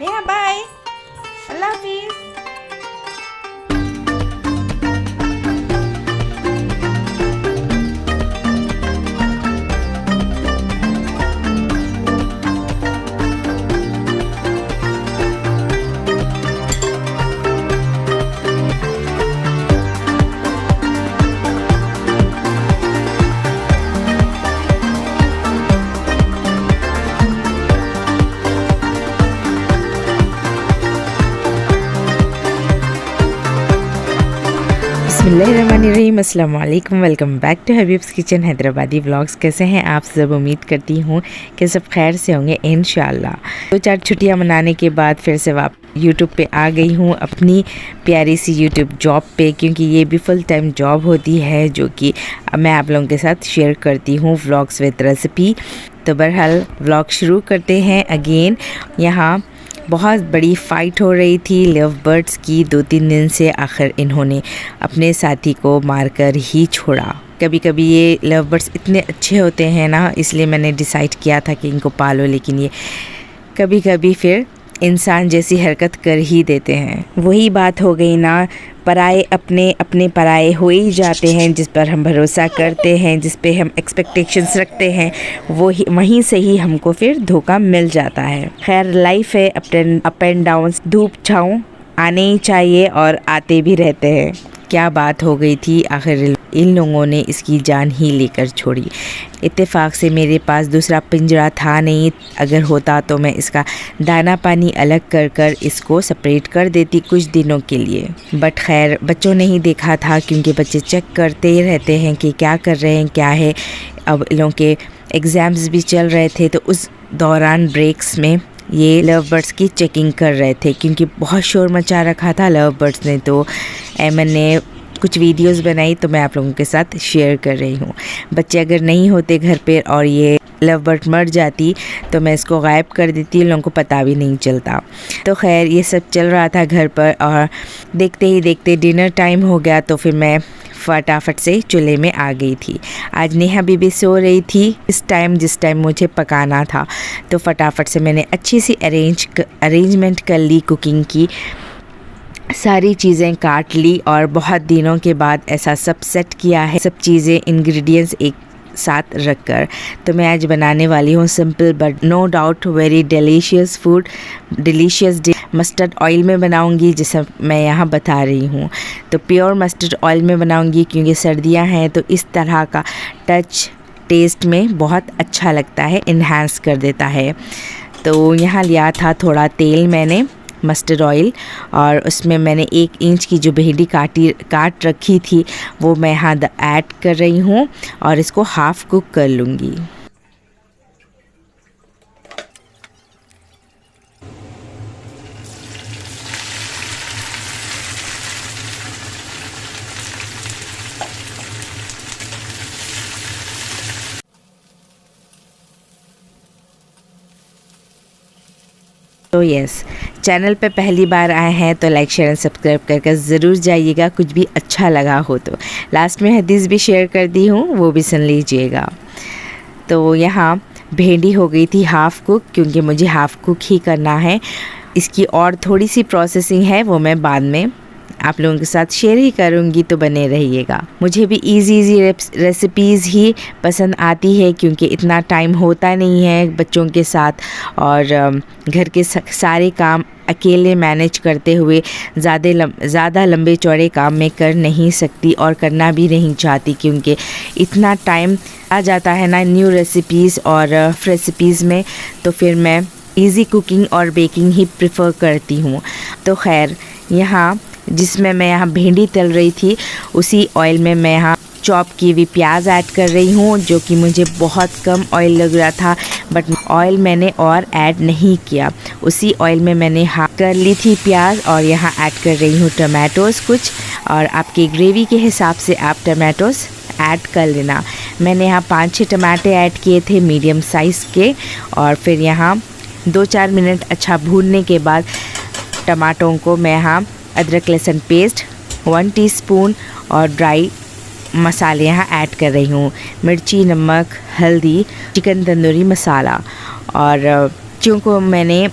Neha bye, अल्लाह हाफिज। बिस्मिल्लाहिर्रहमानिर्रहीम, अस्सलाम वालेकुम। Welcome back to Habib's kitchen Hyderabadi vlogs. कैसे हैं आप सब? उम्मीद करती हूँ कि सब खैर से होंगे इंशाल्लाह। 2-4 छुट्टियाँ मनाने के बाद फिर से यूट्यूब पे आ गई हूँ, अपनी प्यारी सी यूट्यूब जॉब पे, क्योंकि ये भी फुल टाइम जॉब होती है जो कि मैं आप लोगों के साथ शेयर करती हूँ व्लॉग्स विद रेसिपी। तो बहरहाल व्लॉग शुरू करते हैं अगेन। यहाँ बहुत बड़ी फ़ाइट हो रही थी लव बर्ड्स की 2-3 दिन से। आखिर इन्होंने अपने साथी को मारकर ही छोड़ा। कभी कभी ये लव बर्ड्स इतने अच्छे होते हैं ना, इसलिए मैंने डिसाइड किया था कि इनको पालो, लेकिन ये कभी कभी फिर इंसान जैसी हरकत कर ही देते हैं। वही बात हो गई ना, पराए अपने अपने पराए हो ही जाते हैं। जिस पर हम भरोसा करते हैं, जिस पे हम एक्सपेक्टेशंस रखते हैं, वहीं से ही हमको फिर धोखा मिल जाता है। खैर लाइफ है, अप एंड डाउन्स, धूप छाँव आने ही चाहिए और आते भी रहते हैं। क्या बात हो गई थी, आखिर इन लोगों ने इसकी जान ही लेकर छोड़ी। इत्तेफाक से मेरे पास दूसरा पिंजरा था नहीं, अगर होता तो मैं इसका दाना पानी अलग कर कर इसको सेपरेट कर देती कुछ दिनों के लिए। बट खैर बच्चों ने ही देखा था, क्योंकि बच्चे चेक करते ही रहते हैं कि क्या कर रहे हैं, क्या है। अब इन लोगों के एग्ज़ाम्स भी चल रहे थे, तो उस दौरान ब्रेक्स में ये लव बर्ड्स की चेकिंग कर रहे थे, क्योंकि बहुत शोर मचा रखा था लव बर्ड्स ने। तो एमन ने कुछ वीडियोस बनाई, तो मैं आप लोगों के साथ शेयर कर रही हूँ। बच्चे अगर नहीं होते घर पे और ये लव बर्ड मर जाती तो मैं इसको गायब कर देती, लोगों को पता भी नहीं चलता। तो खैर ये सब चल रहा था घर पर, और देखते ही देखते डिनर टाइम हो गया। तो फिर मैं फटाफट से चूल्हे में आ गई थी। आज नेहा बीबी सो रही थी जिस टाइम मुझे पकाना था, तो फटाफट से मैंने अच्छी सी अरेंजमेंट कर ली कुकिंग की। सारी चीज़ें काट ली और बहुत दिनों के बाद ऐसा सब सेट किया है, सब चीज़ें इंग्रेडिएंट्स एक साथ रखकर। तो मैं आज बनाने वाली हूँ simple but no doubt very delicious food, delicious mustard oil में बनाऊँगी, जिसे मैं यहाँ बता रही हूँ। तो प्योर मस्टर्ड ऑयल में बनाऊँगी, क्योंकि सर्दियाँ हैं तो इस तरह का टच टेस्ट में बहुत अच्छा लगता है, इन्हांस कर देता है। तो यहाँ लिया था थोड़ा तेल मैंने, मस्टर्ड ऑयल, और उसमें मैंने 1 इंच की जो भिंडी काट रखी थी वो मैं यहाँ ऐड कर रही हूँ, और इसको हाफ़ कुक कर लूँगी। तो यस, चैनल पे पहली बार आए हैं तो लाइक शेयर एंड सब्सक्राइब करके ज़रूर जाइएगा। कुछ भी अच्छा लगा हो तो लास्ट में हदीस भी शेयर कर दी हूँ, वो भी सुन लीजिएगा। तो यहाँ भिंडी हो गई थी हाफ़ कुक, क्योंकि मुझे हाफ़ कुक ही करना है। इसकी और थोड़ी सी प्रोसेसिंग है, वो मैं बाद में आप लोगों के साथ शेयर ही करूँगी, तो बने रहिएगा। मुझे भी इजी रेसिपीज़ ही पसंद आती है, क्योंकि इतना टाइम होता नहीं है बच्चों के साथ, और घर के सारे काम अकेले मैनेज करते हुए ज़्यादा लंबे चौड़े काम मैं कर नहीं सकती और करना भी नहीं चाहती, क्योंकि इतना टाइम आ जाता है ना न्यू रेसिपीज़ और रेसिपीज़ में। तो फिर मैं इजी कुकिंग और बेकिंग ही प्रेफर करती हूँ। तो खैर यहाँ जिसमें मैं यहाँ भिंडी तल रही थी, उसी ऑयल में मैं यहाँ चॉप की हुई प्याज ऐड कर रही हूँ, जो कि मुझे बहुत कम ऑयल लग रहा था, बट ऑयल मैंने और ऐड नहीं किया। उसी ऑयल में मैंने कर ली थी प्याज, और यहाँ ऐड कर रही हूँ टमाटोज़ कुछ, और आपकी ग्रेवी के हिसाब से आप टमाटोज़ ऐड कर लेना। मैंने यहाँ 5-6 टमाटे ऐड किए थे मीडियम साइज़ के, और फिर यहाँ 2-4 मिनट अच्छा भूनने के बाद टमाटों को मैं यहाँ अदरक लहसुन पेस्ट 1 टीस्पून और ड्राई मसाले यहाँ ऐड कर रही हूँ। मिर्ची, नमक, हल्दी, चिकन तंदूरी मसाला, और चूँकि मैंने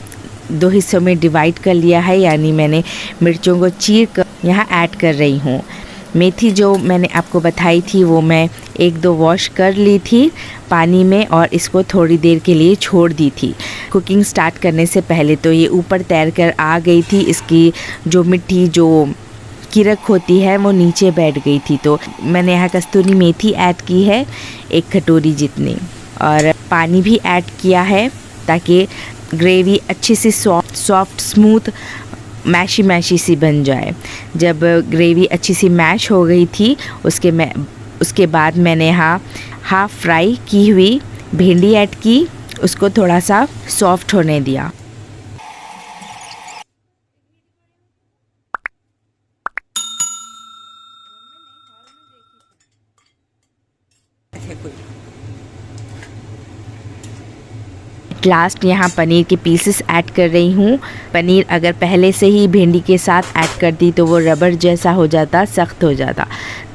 दो हिस्सों में डिवाइड कर लिया है, यानी मैंने मिर्चों को चीर कर यहाँ ऐड कर रही हूँ। मेथी जो मैंने आपको बताई थी वो मैं 1-2 वॉश कर ली थी पानी में और इसको थोड़ी देर के लिए छोड़ दी थी। कुकिंग स्टार्ट करने से पहले तो ये ऊपर तैर कर आ गई थी, इसकी जो मिट्टी जो किरक होती है वो नीचे बैठ गई थी। तो मैंने यहाँ कस्तूरी मेथी ऐड की है 1 कटोरी जितनी, और पानी भी ऐड किया है ताकि ग्रेवी अच्छी सी सॉफ्ट स्मूथ मैशी सी बन जाए। जब ग्रेवी अच्छी सी मैश हो गई थी उसके बाद मैंने यहाँ हाफ़ फ्राई की हुई भिंडी ऐड की, उसको थोड़ा सा सॉफ्ट होने दिया। लास्ट यहाँ पनीर के पीसेस ऐड कर रही हूँ। पनीर अगर पहले से ही भिंडी के साथ ऐड कर दी तो वो रबर जैसा हो जाता, सख्त हो जाता।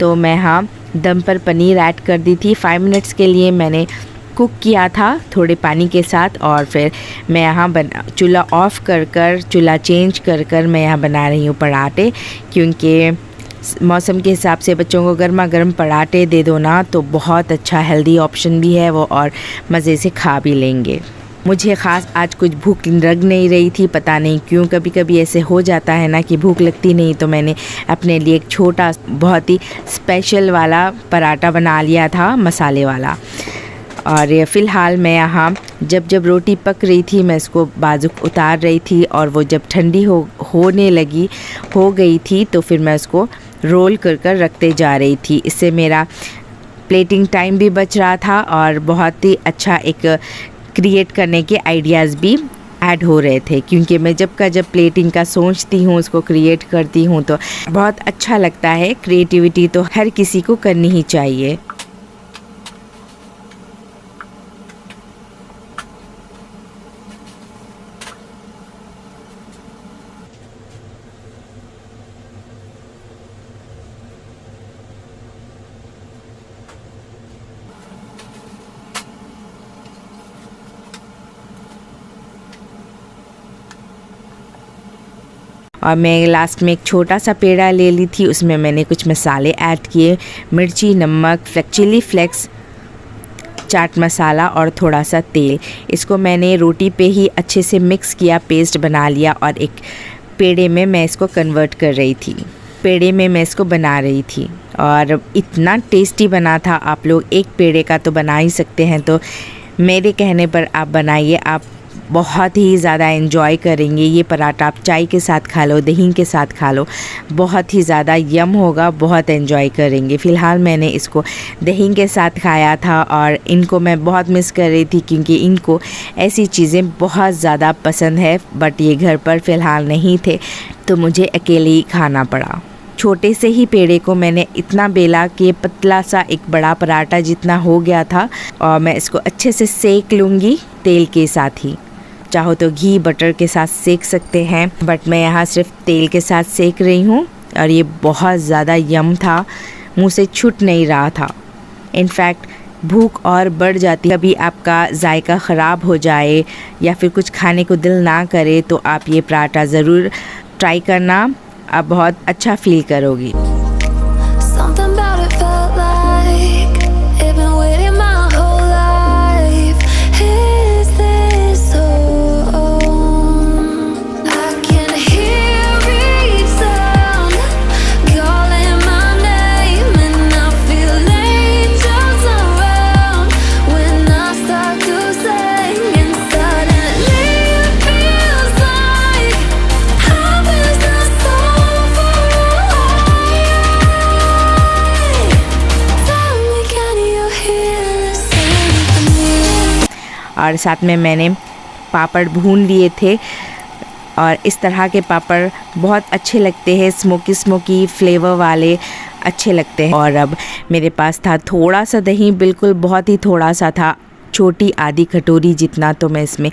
तो मैं यहाँ दम पर पनीर ऐड कर दी थी। 5 मिनट्स के लिए मैंने कुक किया था थोड़े पानी के साथ, और फिर मैं यहाँ चूल्हा ऑफ़ कर चूल्हा चेंज कर मैं यहाँ बना रही हूँ पराठे, क्योंकि मौसम के हिसाब से बच्चों को गर्मा गर्म पराठे दे दो ना तो बहुत अच्छा हेल्दी ऑप्शन भी है वो, और मज़े से खा भी लेंगे। मुझे ख़ास आज कुछ भूख लग नहीं रही थी, पता नहीं क्यों, कभी कभी ऐसे हो जाता है ना कि भूख लगती नहीं। तो मैंने अपने लिए एक छोटा बहुत ही स्पेशल वाला पराठा बना लिया था, मसाले वाला। और ये फ़िलहाल मैं यहाँ जब रोटी पक रही थी मैं इसको बाजुक उतार रही थी, और वो जब ठंडी हो गई थी तो फिर मैं उसको रोल कर रखते जा रही थी। इससे मेरा प्लेटिंग टाइम भी बच रहा था और बहुत ही अच्छा एक क्रिएट करने के आइडियाज़ भी ऐड हो रहे थे, क्योंकि मैं जब प्लेटिंग का सोचती हूँ, उसको क्रिएट करती हूँ तो बहुत अच्छा लगता है। क्रिएटिविटी तो हर किसी को करनी ही चाहिए। और मैं लास्ट में एक छोटा सा पेड़ा ले ली थी, उसमें मैंने कुछ मसाले ऐड किए, मिर्ची, नमक, चिली फ्लेक्स, चाट मसाला और थोड़ा सा तेल। इसको मैंने रोटी पे ही अच्छे से मिक्स किया, पेस्ट बना लिया, और एक पेड़े में मैं इसको कन्वर्ट कर रही थी। पेड़े में मैं इसको बना रही थी और इतना टेस्टी बना था। आप लोग एक पेड़े का तो बना ही सकते हैं, तो मेरे कहने पर आप बनाइए, आप बहुत ही ज़्यादा एंजॉय करेंगे। ये पराठा आप चाय के साथ खा लो, दही के साथ खा लो, बहुत ही ज़्यादा यम होगा, बहुत एंजॉय करेंगे। फ़िलहाल मैंने इसको दही के साथ खाया था और इनको मैं बहुत मिस कर रही थी, क्योंकि इनको ऐसी चीज़ें बहुत ज़्यादा पसंद है, बट ये घर पर फ़िलहाल नहीं थे तो मुझे अकेले ही खाना पड़ा। छोटे से ही पेड़े को मैंने इतना बेला कि पतला सा एक बड़ा पराठा जितना हो गया था, और मैं इसको अच्छे से सेक लूँगी तेल के साथ ही। चाहो तो घी बटर के साथ सेक सकते हैं, बट मैं यहाँ सिर्फ तेल के साथ सेक रही हूँ। और ये बहुत ज़्यादा यम था, मुंह से छूट नहीं रहा था। इनफैक्ट भूख और बढ़ जाती। कभी आपका जायका ख़राब हो जाए या फिर कुछ खाने को दिल ना करे तो आप ये पराठा ज़रूर ट्राई करना, आप बहुत अच्छा फील करोगी। और साथ में मैंने पापड़ भून लिए थे, और इस तरह के पापड़ बहुत अच्छे लगते हैं, स्मोकी स्मोकी फ्लेवर वाले अच्छे लगते हैं। और अब मेरे पास था थोड़ा सा दही, बिल्कुल बहुत ही थोड़ा सा था, छोटी आधी कटोरी जितना। तो मैं इसमें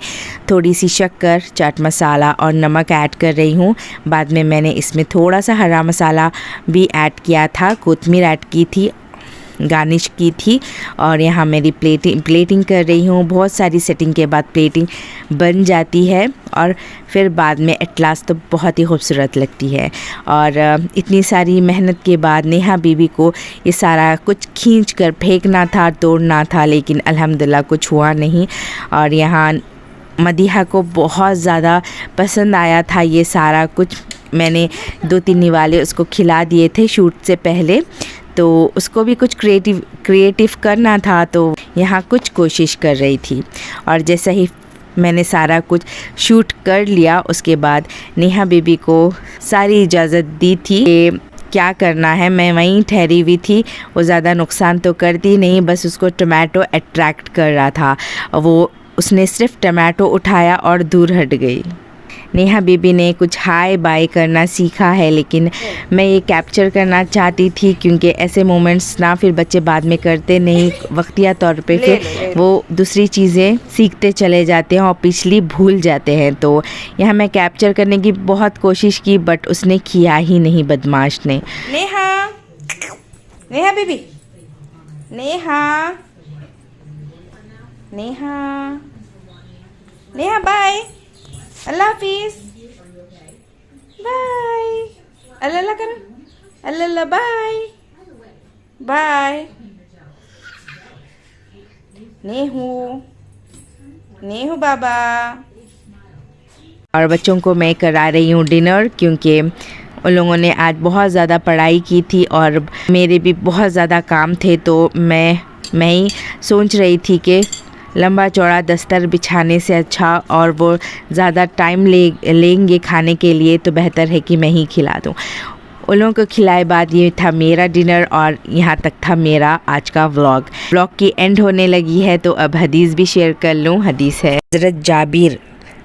थोड़ी सी शक्कर, चाट मसाला और नमक ऐड कर रही हूँ। बाद में मैंने इसमें थोड़ा सा हरा मसाला भी ऐड किया था, कोतमीर ऐड की थी, गार्निश की थी और यहाँ मेरी प्लेटिंग कर रही हूँ। बहुत सारी सेटिंग के बाद प्लेटिंग बन जाती है और फिर बाद में एट लास्ट तो बहुत ही खूबसूरत लगती है। और इतनी सारी मेहनत के बाद नेहा बीबी को ये सारा कुछ खींच कर फेंकना था, तोड़ना था, लेकिन अल्हम्दुलिल्लाह कुछ हुआ नहीं। और यहाँ मदीहा को बहुत ज़्यादा पसंद आया था ये सारा कुछ। मैंने 2-3 निवाले उसको खिला दिए थे शूट से पहले, तो उसको भी कुछ क्रिएटिव करना था, तो यहाँ कुछ कोशिश कर रही थी। और जैसा ही मैंने सारा कुछ शूट कर लिया उसके बाद नेहा बीबी को सारी इजाज़त दी थी कि क्या करना है। मैं वहीं ठहरी हुई थी, वो ज़्यादा नुकसान तो करती नहीं, बस उसको टमाटो अट्रैक्ट कर रहा था। वो उसने सिर्फ टमाटो उठाया और दूर हट गई। नेहा बीबी ने कुछ हाय बाय करना सीखा है, लेकिन मैं ये कैप्चर करना चाहती थी क्योंकि ऐसे मोमेंट्स ना फिर बच्चे बाद में करते नहीं, वक्तिया तौर पे फिर वो दूसरी चीज़ें सीखते चले जाते हैं और पिछली भूल जाते हैं। तो यहाँ मैं कैप्चर करने की बहुत कोशिश की बट उसने किया ही नहीं, बदमाश ने। नेहा बीबी, नेहा बाय, अल्लाह हाफिज, बाय, अल्लाह करो, अल्लाह बाय बाय। नेहू बाबा। और बच्चों को मैं करा रही हूँ डिनर क्योंकि उन लोगों ने आज बहुत ज़्यादा पढ़ाई की थी और मेरे भी बहुत ज़्यादा काम थे, तो मैं ही सोच रही थी कि लंबा चौड़ा दस्तर बिछाने से अच्छा और वो ज़्यादा टाइम लेंगे खाने के लिए, तो बेहतर है कि मैं ही खिला दूँ। उन लोगों को खिलाए बाद ये था मेरा डिनर और यहाँ तक था मेरा आज का व्लॉग की एंड होने लगी है, तो अब हदीस भी शेयर कर लूँ। हदीस है हज़रत जाबिर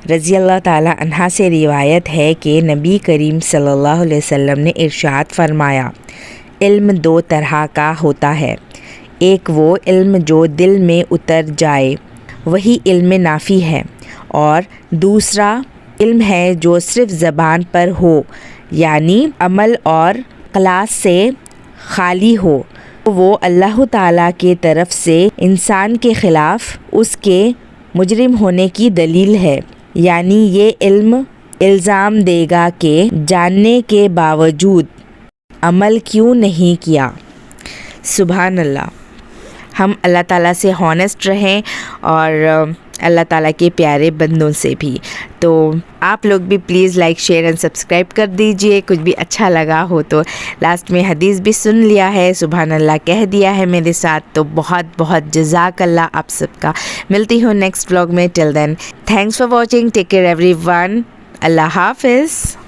रज़ी अल्लाह ताला अन्हा से रिवायत है कि नबी करीम सल्लल्लाहु अलैहि वसल्लम ने इरशाद फरमाया, इल्म 2 तरह का होता है, एक वो इल्म जो दिल में उतर जाए वही इल्म नाफ़ी है, और दूसरा इल्म है जो सिर्फ़ ज़बान पर हो यानी अमल और क्लास से खाली हो। वो अल्लाह ताला के तरफ से इंसान के ख़िलाफ़ उसके मुजरिम होने की दलील है, यानी ये इल्म इल्ज़ाम देगा कि जानने के बावजूद अमल क्यों नहीं किया। सुभान अल्लाह। हम अल्लाह ताला से हॉनेस्ट रहें और अल्लाह ताला के प्यारे बंदों से भी। तो आप लोग भी please like share and subscribe कर दीजिए, कुछ भी अच्छा लगा हो तो। लास्ट में हदीस भी सुन लिया है, सुभान अल्लाह कह दिया है मेरे साथ, तो बहुत बहुत जज़ाक अल्लाह आप सबका। मिलती हूँ नेक्स्ट व्लॉग में। Till then thanks for watching, take care everyone, अल्लाह हाफिज़।